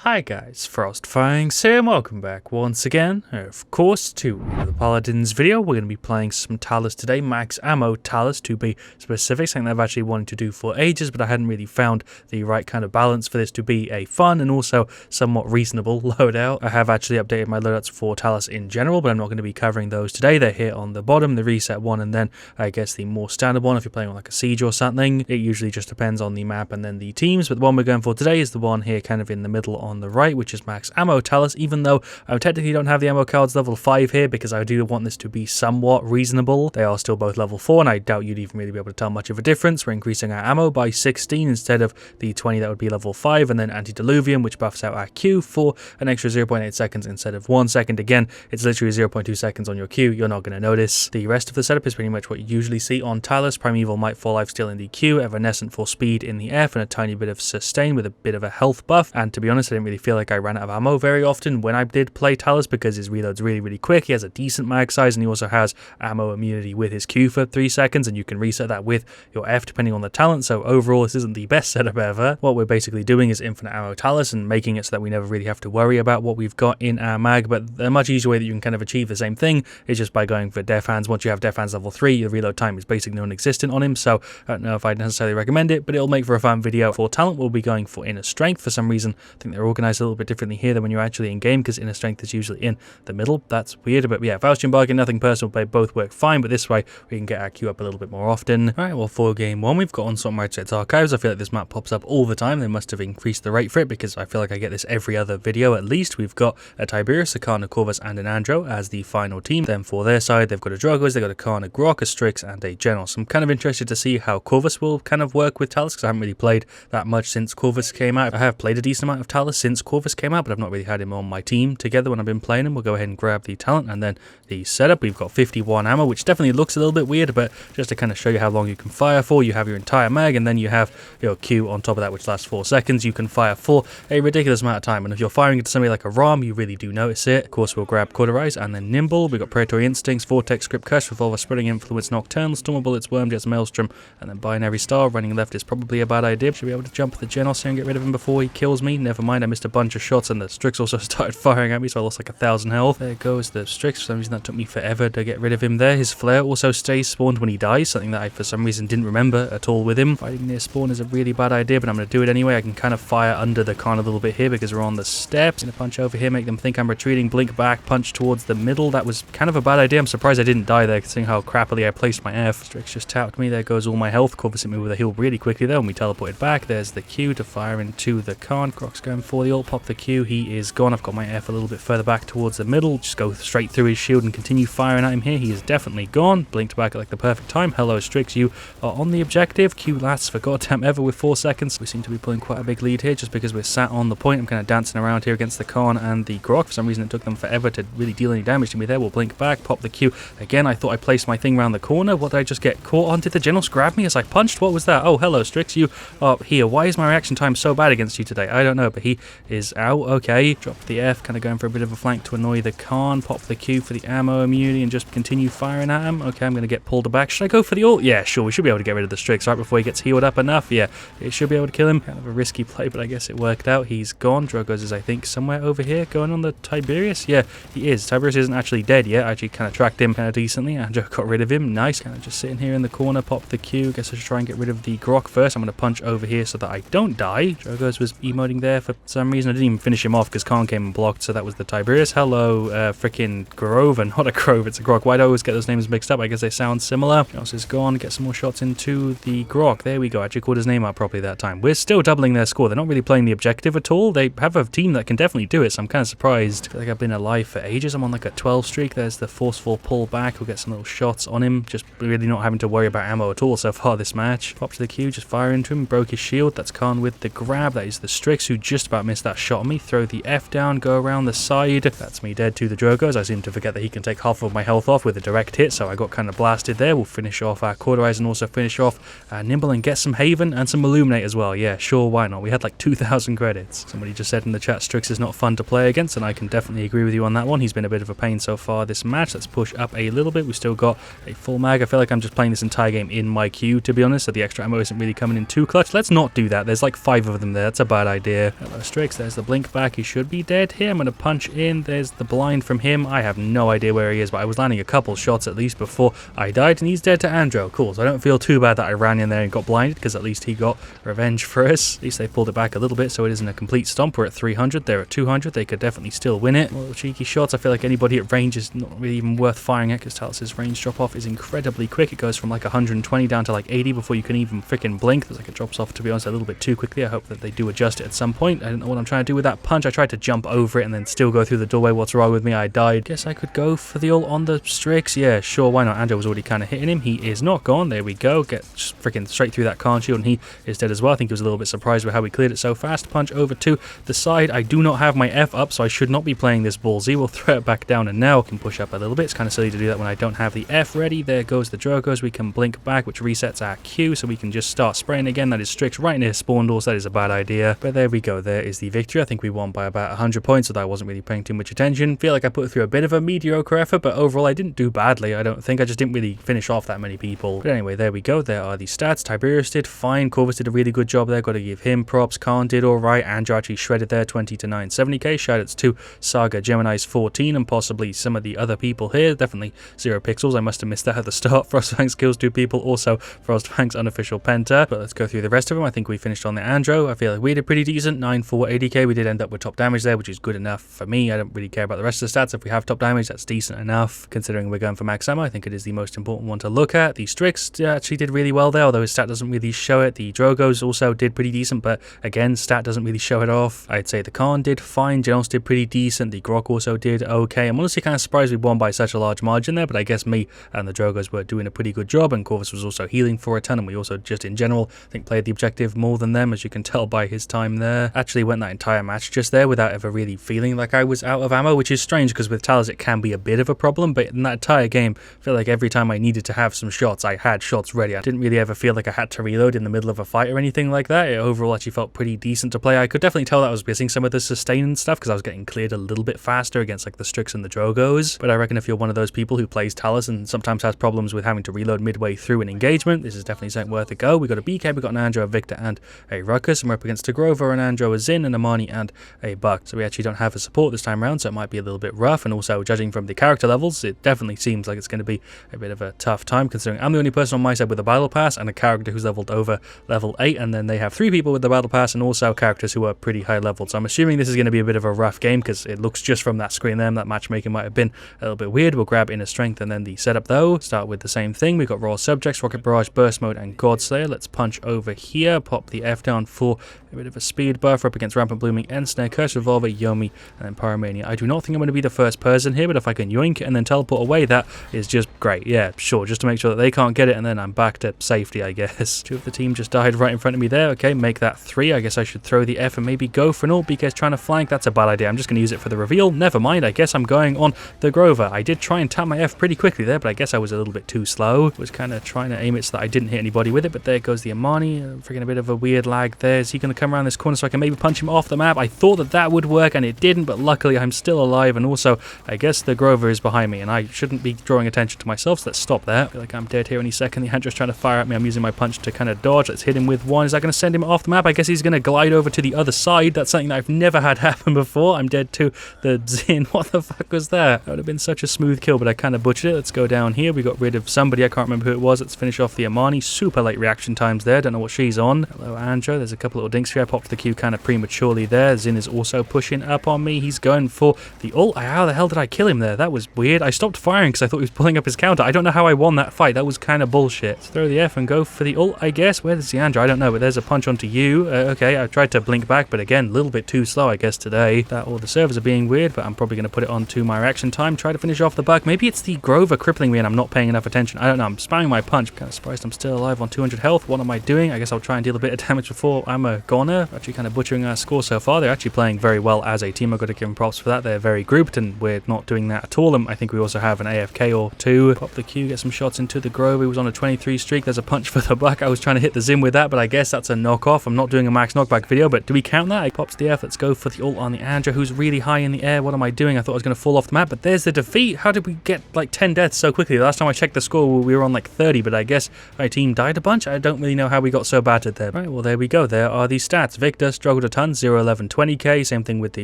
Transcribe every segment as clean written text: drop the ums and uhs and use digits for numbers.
Hi guys, FrostFangs here and welcome back once again, of course, to the Paladins video. We're going to be playing some Talus today, max ammo Talus to be specific, something I've actually wanted to do for ages, but I hadn't really found the right kind of balance for this to be a fun and also somewhat reasonable loadout. I have actually updated my loadouts for Talus in general, but I'm not going to be covering those today. They're here on the bottom, the reset one, and then I guess the more standard one if you're playing on like a siege or something. It usually just depends on the map and then the teams, but the one we're going for today is the one here kind of in the middle on the right, which is max ammo Talus, even though I technically don't have the ammo cards level 5 here because I do want this to be somewhat reasonable. They are still both level 4 and I doubt you'd even really be able to tell much of a difference. We're increasing our ammo by 16 instead of the 20 that would be level 5, and then Antediluvium, which buffs out our Q for an extra 0.8 seconds instead of 1 second. Again, it's literally 0.2 seconds on your Q, you're not going to notice. The rest of the setup is pretty much what you usually see on Talus. Primeval, Might, for Lifesteal in the Q, Evanescent for speed in the F, and a tiny bit of sustain with a bit of a health buff. And to be honest, I didn't really feel like I ran out of ammo very often when I did play Talus because his reload's really quick. He has a decent mag size and he also has ammo immunity with his Q for 3 seconds, and you can reset that with your F depending on the talent. So overall, this isn't the best setup ever. What we're basically doing is infinite ammo Talus and making it so that we never really have to worry about what we've got in our mag, but a much easier way that you can kind of achieve the same thing is just by going for Def Hands. Once you have Def Hands level 3, your reload time is basically non-existent on him, so I don't know if I'd necessarily recommend it, but it'll make for a fun video. For talent, we'll be going for inner strength. For some reason, I think they're organized a little bit differently here than when you're actually in game, because inner strength is usually in the middle. That's weird, but yeah, Faustian Bargain, nothing personal, they both work fine, but this way we can get our Q up a little bit more often. Alright, well, for game 1, we've got Onslaught Magistrate's Archives. I feel like this map pops up all the time. They must have increased the rate for it because I feel like I get this every other video at least. We've got a Tiberius, a Karna, Corvus, and an Andro as the final team. Then for their side, they've got a Drogos, they've got a Karna, Grok, a Strix, and a General. So I'm kind of interested to see how Corvus will kind of work with Talus because I haven't really played that much since Corvus came out. I have played a decent amount of Talus since Corvus came out, but I've not really had him on my team together when I've been playing him. We'll go ahead and grab the talent and then the setup. We've got 51 ammo, which definitely looks a little bit weird, but just to kind of show you how long you can fire for, you have your entire mag and then you have your Q on top of that, which lasts 4 seconds. You can fire for a ridiculous amount of time, and if you're firing into somebody like a Ram, you really do notice it. Of course, we'll grab Cauterize and then Nimble. We've got Predatory Instincts, Vortex, Script Curse, Revolver, Spreading Influence, Nocturnal, Stormer Bullets, Wormjets, Maelstrom, and then Binary Star. Running left is probably a bad idea. Should be able to jump the Genos here and get rid of him before he kills me. Never mind, I missed a bunch of shots and the Strix also started firing at me, so I lost like 1,000 health. There goes the Strix. For some reason that took me forever to get rid of him there. His flare also stays spawned when he dies, something that I for some reason didn't remember at all with him. Fighting near spawn is a really bad idea, but I'm going to do it anyway. I can kind of fire under the Khan a little bit here because we're on the steps. Going to punch over here, make them think I'm retreating, blink back, punch towards the middle. That was kind of a bad idea. I'm surprised I didn't die there considering how crappily I placed my F. Strix just tapped me. There goes all my health. Corvus hit me with a heal really quickly there when we teleported back. There's the Q to fire into the Khan. Grok's going for the ult, pop the Q. He is gone. I've got my F a little bit further back towards the middle. Just go straight through his shield and continue firing at him here. He is definitely gone. Blinked back at like the perfect time. Hello Strix, you are on the objective. Q lasts for goddamn ever with 4 seconds. We seem to be pulling quite a big lead here just because we're sat on the point. I'm kind of dancing around here against the Khan and the Grok. For some reason it took them forever to really deal any damage to me there. We'll blink back, pop the Q. Again, I thought I placed my thing around the corner. What did I just get caught on? Did the Genos grab me as I punched? What was that? Oh, hello Strix, you are here. Why is my reaction time so bad against you today? I don't know, but he is out. Okay, drop the F, kind of going for a bit of a flank to annoy the Khan. Pop the Q for the ammo immunity and just continue firing at him. Okay, I'm going to get pulled back. Should I go for the ult? Yeah, sure. We should be able to get rid of the Strix right before he gets healed up enough. Yeah, it should be able to kill him. Kind of a risky play, but I guess it worked out. He's gone. Drogos is, I think, somewhere over here going on the Tiberius. Yeah, he is. Tiberius isn't actually dead yet. I actually kind of tracked him kind of decently. Andro got rid of him. Nice. Kind of just sitting here in the corner. Pop the Q. Guess I should try and get rid of the Grok first. I'm going to punch over here so that I don't die. Drogos was emoting there for some reason. I didn't even finish him off because Khan came and blocked, so that was the Tiberius. Hello, freaking Grove, and not a Grove, it's a Grok. Why do I always get those names mixed up? I guess they sound similar. Genos is gone. Get some more shots into the Grok. There we go. Actually called his name out properly that time. We're still doubling their score. They're not really playing the objective at all. They have a team that can definitely do it, so I'm kind of surprised. I feel like I've been alive for ages. I'm on like a 12 streak. There's the forceful pull back. We'll get some little shots on him. Just really not having to worry about ammo at all so far this match. Pop to the Q, just fire into him. Broke his shield. That's Khan with the grab. That is the Strix who just about missed that shot on me. Throw the F down, go around the side. That's me dead to the Drogos. I seem to forget that he can take half of my health off with a direct hit, so I got kind of blasted there. We'll finish off our Cauterize and also finish off Nimble and get some Haven and some Illuminate as well. Yeah, sure, why not? We had like 2,000 credits. Somebody just said in the chat Strix is not fun to play against, and I can definitely agree with you on that one. He's been a bit of a pain so far this match. Let's push up a little bit. We've still got a full mag. I feel like I'm just playing this entire game in my Q, to be honest, so the extra ammo isn't really coming in too clutch. Let's not do that. There's like 5 of them there. That's a bad idea. Hello, Strix. There's the blink back. He should be dead here. I'm going to punch in. There's the blind from him. I have no idea where he is, but I was landing a couple shots at least before I died, and he's dead to Andro. Cool, so I don't feel too bad that I ran in there and got blinded, because at least he got revenge for us. At least they pulled it back a little bit, so it isn't a complete stomp. We're at 300. They're at 200. They could definitely still win it. Little cheeky shots. I feel like anybody at range is not really even worth firing at, because Talus's range drop off is incredibly quick. It goes from like 120 down to like 80 before you can even freaking blink. There's like it drops off, to be honest, a little bit too quickly. I hope that they do adjust it at some point. I don't know what I'm trying to do with that punch. I tried to jump over it and then still go through the doorway. What's wrong with me? I died. Guess I could go for the ult on the Strix. Yeah, sure, why not? Andro was already kind of hitting him. He is not gone. There we go. Get freaking straight through that Khan shield, and he is dead as well. I think he was a little bit surprised with how we cleared it so fast. Punch over to the side. I do not have my F up, so I should not be playing this ball Z. We'll throw it back down, and now I can push up a little bit. It's kind of silly to do that when I don't have the F ready. There goes the Drogos. We can blink back, which resets our Q, so we can just start spraying again. That is Strix right near spawn doors. That is a bad idea, but there we go. There is the victory. I think we won by about 100 points, although I wasn't really paying too much attention. Feel like I put through a bit of a mediocre effort, but overall I didn't do badly. I don't think. I just didn't really finish off that many people. But anyway, there we go. There are the stats. Tiberius did fine. Corvus did a really good job there. Got to give him props. Khan did alright. Andrew actually shredded there, 20 to 970k. Shoutouts to Saga, Gemini's 14, and possibly some of the other people here. Definitely 0 pixels. I must have missed that at the start. FrostFangs kills 2 people. Also, FrostFangs unofficial penta. But let's go through the rest of them. I think we finished on the Andro. I feel like we did pretty decent. 9,480k. We did end up with top damage there, which is good enough for me. I don't really care about the rest of the stats. If we have top damage, that's decent enough. Considering we're going for max ammo, I think it is the most important one to look at. The Strix actually did really well there, although his stat doesn't really show it. The Drogos also did pretty decent, but again, stat doesn't really show it off. I'd say the Khan did fine. Genos did pretty decent. The Grok also did okay. I'm honestly kind of surprised we won by such a large margin there, but I guess me and the Drogos were doing a pretty good job, and Corvus was also healing for a ton, and we also just in general, I think, played the objective more than them, as you can tell by his time there. Actually went that entire match just there without ever really feeling like I was out of ammo, which is strange because with Talus it can be a bit of a problem, but in that entire game, I feel like every time I needed to have some shots, I had shots ready. I didn't really ever feel like I had to reload in the middle of a fight or anything like that. It overall actually felt pretty decent to play. I could definitely tell that I was missing some of the sustain and stuff because I was getting cleared a little bit faster against like the Strix and the Drogos, but I reckon if you're one of those people who plays Talus and sometimes has problems with having to reload midway through an engagement, this is definitely something worth a go. We got a BK, we got an Andro, a Victor, and a Ruckus, and we're up against a Grover, an Andro, a Zin, and a Marnie, and a Buck. So we actually don't have a support this time around, so it might be a little bit rough, and also judging from the character levels, it definitely seems like it's going to be a bit of a tough time, considering I'm the only person on my side with a battle pass and a character who's leveled over level 8, and then they have 3 people with the battle pass and also characters who are pretty high leveled. So I'm assuming this is going to be a bit of a rough game because it looks just from that screen there, that matchmaking might have been a little bit weird. We'll grab inner strength, and then the setup though, start with the same thing. We've got raw subjects, rocket barrage, burst mode, and Godslayer. Let's punch over here, pop the F down for a bit of a speed buff. We're up against Rampant Blooming, Ensnare, Curse Revolver, Yomi, and then Pyromania. I do not think I'm going to be the first person here, but if I can yoink and then teleport away, that is just great. Yeah, sure, just to make sure that they can't get it, and then I'm back to safety, I guess. 2 of the team just died right in front of me there. Okay, make that 3. I guess I should throw the F and maybe go for an ult. BK's trying to flank. That's a bad idea. I'm just going to use it for the reveal. Never mind. I guess I'm going on the Grover. I did try and tap my F pretty quickly there, but I guess I was a little bit too slow. Was kind of trying to aim it so that I didn't hit anybody with it, but there goes the Amani. Freaking a bit of a weird lag there. Is he going to come around this corner so I can maybe punch him off the map? I thought that that would work, and it didn't, but luckily I'm still alive, and also I guess the Grover is behind me, and I shouldn't be drawing attention to myself, so let's stop there. I feel like I'm dead here any second. The Hunter's trying to fire at me. I'm using my punch to kind of dodge. Let's hit him with 1. Is that going to send him off the map? I guess he's going to glide over to the other side. That's something that I've never had happen before. I'm dead to the Zin. What the fuck was that? That would have been such a smooth kill, but I kind of butchered it. Let's go down here. We got rid of somebody. I can't remember who it was. Let's finish off the Amani. Super late reaction times there. Don't know what she's on. Hello, Andro. There's a couple little dinks here. I popped the Q kind of prematurely there. Zin is also pushing up on me. He's going for the ult. How the hell did I kill him there? That was weird. I stopped firing because I thought he was pulling up his counter. I don't know how I won that fight. That was kind of bullshit. Let's throw the F and go for the ult, I guess. Where's the Andro? I don't know, but there's a punch onto you. Okay, I tried to blink back, but again, a little bit too slow, I guess, today. That all the servers are being weird, but I'm probably going to put it onto my reaction time. Try to finish off the Buck. Maybe it's the Grover crippling me and I'm not paying enough attention. I don't know. I'm spamming my punch. I'm kind of surprised I'm still alive on 200 health. What am I doing? I guess I'll try and deal a bit of damage before I'm a goner. Actually kind of butchering our score so far. They're actually playing very well as a team. I've got to give them props for that. They're very grouped and we're not doing that at all. I think we also have an AFK or 2. Pop the Q, get some shots into the Grover. He was on a 23 streak. There's a punch for the Buck. I was trying to hit the Zim with that, but I guess that's a knockoff. I'm not doing a max knockback video, but do we count that? He pops the F. Let's go for the ult on the Andrew, who's really high in the air. What am I doing? I thought I was going to fall off the map, but there's the defeat. How did we get like 10 deaths so quickly? The last time I checked the score, we were on like 30, but I guess my team died a bunch. I don't really know how we got so battered there. Right, well, there we go. There are the stats. Victor struggled a ton, 0, 11, 20k, same thing with the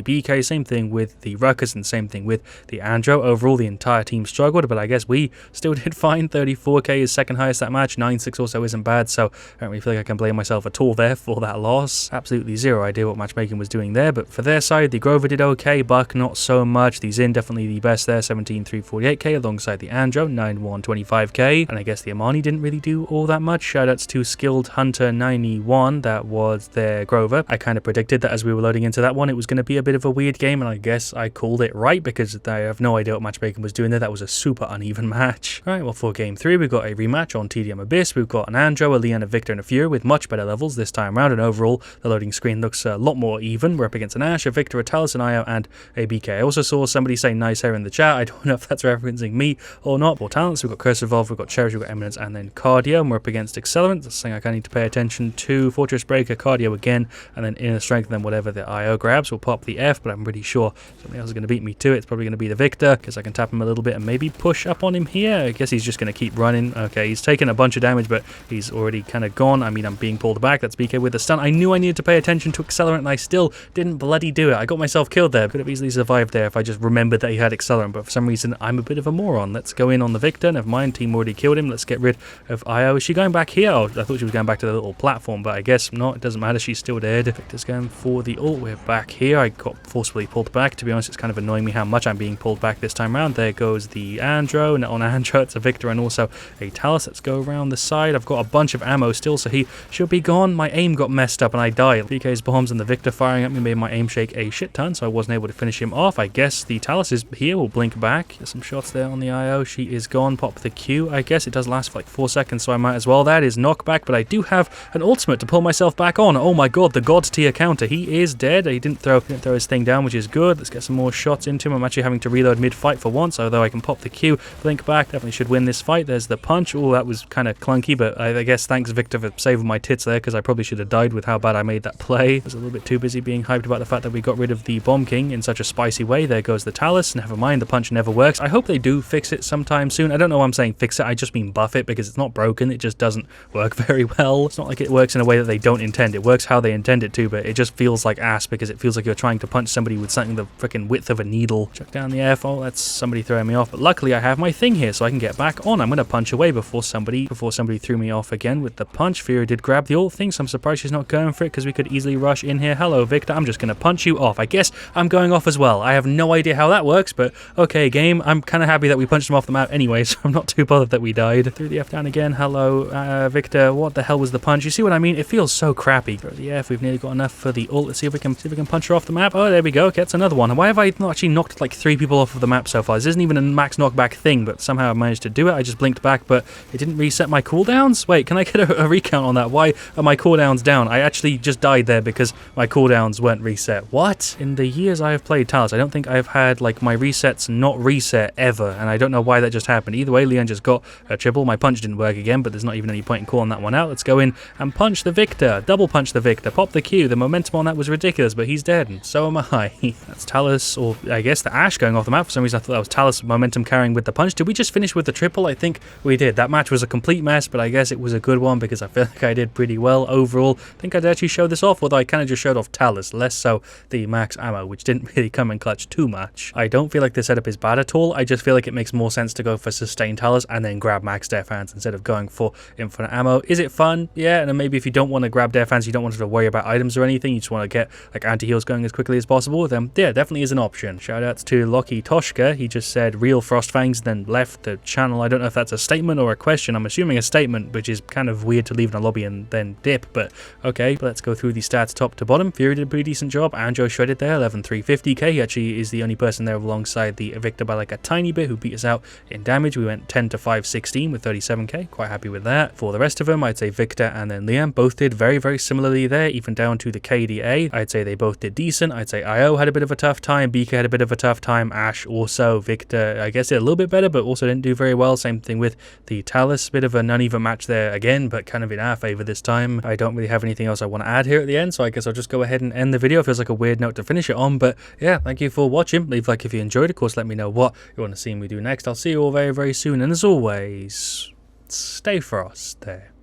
BK, same thing with the Ruckus, and same thing with the Andro. Overall, the entire team struggled, but I guess we still did fine. 34k is second highest that match, 9-6 also isn't bad, so I don't really feel like I can blame myself at all there for that loss. Absolutely zero idea what matchmaking was doing there, but for their side, the Grover did okay, Buck not so much, the Zin definitely the best there, 17,348k, alongside the Andro, 9,125k, and I guess the Amani didn't really do all that much. Shoutouts to Skilled Hunter 91, that was their Grover. I kind of predicted that as we were loading into that one, it was going to be a bit of a weird game, and I guess I called it right because I have no idea what matchmaking was doing there. That was a super uneven match. Alright, well for game 3, we've got a rematch on TDM Abyss. We've got an Andro, a Leon, a Victor, and a Fury with much better levels this time around, and overall, the loading screen looks a lot more even. We're up against an Ash, a Victor, a Talus, an IO, and a BK. I also saw somebody say nice hair in the chat. I don't know if that's referencing me or not. For talents, we've got Curse Evolve, we've got Cherish, we've got Eminence, and then Cardio, and we're up against Accelerant. That's something I kind of need to pay attention to. Fortress Breaker, Cardio again, and then Inner Strength, and then whatever the IO grabs. We'll pop the F, but I'm pretty sure somebody else is going to beat me to it. It's probably going to be the Victor, because I can tap him a little bit and maybe push up on him here. I guess he's just going to keep running. Okay, he's taken a bunch of damage, but he's already kind of gone. I mean, I'm being pulled back. That's BK with a stun. I knew I needed to pay attention to Accelerant, and I still didn't bloody do it. I got myself killed there. Could have easily survived there if I just remembered that he had Accelerant, but for some reason, I'm a bit of a moron. Let's go in on the Victor. Never mind, team already killed him. Let's get rid of IO. Is she going back here? Oh, I thought she was going back to the little platform, but I guess not. It doesn't matter. She's still dead. Victor's going for the ult. We're back here. I got forcibly pulled back. To be honest, it's kind of annoying me how much I'm being pulled back this time around. There goes the Andro, and on Andro, it's a Victor and also a Talus. Let's go around the side. I've got a bunch of ammo still, so he should be gone. My aim got messed up and I died. BK's bombs and the Victor firing at me made my aim shake a shit ton, so I wasn't able to finish him off. I guess the Talus is here. We'll blink back. Get some shots there on the IO. She is gone. Pop the Q. I guess it does last for like 4 seconds, so I might as well. That is knockback, but I do have an ultimate to pull myself back on. Oh my god, the god tier counter. He is dead. He didn't throw his thing down, which is good. Let's get some more shots into him. I'm actually having to reload mid-fight for once, although I can pop the Q. Blink back. Definitely should win this fight. There's the punch. Oh, that was kind of clunky, but I guess thanks Victor for saving my tits there, because I probably should have died with how bad I made that play. I was a little bit too busy being hyped about the fact that we got rid of the Bomb King in such a spicy way. There goes the Talus. Never mind, the punch never works. I hope they do fix it sometime soon. I don't know why I'm saying fix it. I just mean buff it, because it's not broken. It just doesn't work very well. It's not like it works in a way that they don't intend. It works how they intend it to, but it just feels like ass, because it feels like you're trying to punch somebody with something the freaking width of a needle. Chuck down the F. Oh, that's somebody throwing me off, but luckily I have my thing here, so I can get back on. I'm going to punch away before somebody threw me off again with the punch. Fury did grab the ult thing, so I'm surprised she's not going for it, because we could easily rush in here. Hello, Victor. I'm just going to punch you off. I guess I'm going off as well. I have no idea how that works, but okay, game. I'm kind of happy that we punched him off the map anyway, so I'm not too bothered that we died. Threw the F down again. Hello, Victor. What the hell was the punch? You see what I mean? It feels so crappy. Throw the F. We've nearly got enough for the ult. Let's see if we can punch her off the map. Oh, there we go. Okay, that's another one. Why have I not actually knocked like 3 people off of the map so far? This isn't even a max knockback thing, but somehow I managed to do it. I just blinked back, but it didn't reset my cooldowns. Wait, can I get a recount on that? Why are my cooldowns down? I actually just died there because my cooldowns weren't reset. What? In the years I have played Talus, I don't think I've had like my resets not reset ever, and I don't know why that just happened. Either way, Leon just got a triple. My punch didn't work again, but there's not even any point in calling that one out. Let's go in and punch the Victor. Double punch the Victor. Pop the Q. The momentum on that was ridiculous, but he's dead, and so am I. That's Talus, or I guess the Ash going off the map. For some reason I thought that was Talus momentum carrying with the punch. Did we just finish with the triple? I think we did. That match was a complete mess, but I guess it was a good one because I feel like I did pretty well overall. I think I'd actually show this off, although I kind of just showed off Talus, less so the max ammo, which didn't really come in clutch too much. I don't feel like the setup is bad at all. I just feel like it makes more sense to go for sustained Talus and then grab max Death Hands instead of going for infinite ammo. Is it fun? Yeah, and then maybe if you don't want to grab Death Hands, you don't want to worry about items or anything, you just want to get like anti-heals going as quickly as possible, then yeah, definitely is an option. Shoutouts to Locky Toshka. He just said real FrostFangs, then left the channel. I don't know if that's a statement or a question. I'm assuming a statement, which is kind of weird to leave in a lobby and then dip, but okay. Let's go through the stats top to bottom. Fury did a pretty decent job. Andro shredded there, 11,350k. He actually is the only person there alongside the Victor by like a tiny bit who beat us out in damage. We went 10 to 516 with 37k. Quite happy with that. For the rest of them, I'd say Victor and then Liam both did very, very similarly there, even down to the KDA. I'd say they both did decent. I'd say IO had a bit of a tough time. BK had a bit of a tough time. Ash also. Victor, I guess, did a little bit better, but also didn't do very well. Same thing with the Talus. Bit of an uneven match there again, but kind of in our favor this time. I don't really have anything else I want to add here at the end, so I guess I'll just go ahead and end the video. It feels like a weird note to finish it on, but yeah, thank you for watching. Leave a like if you enjoyed. Of course, let me know what you want to see me do next. I'll see you all very, very soon, and as always, stay frost there.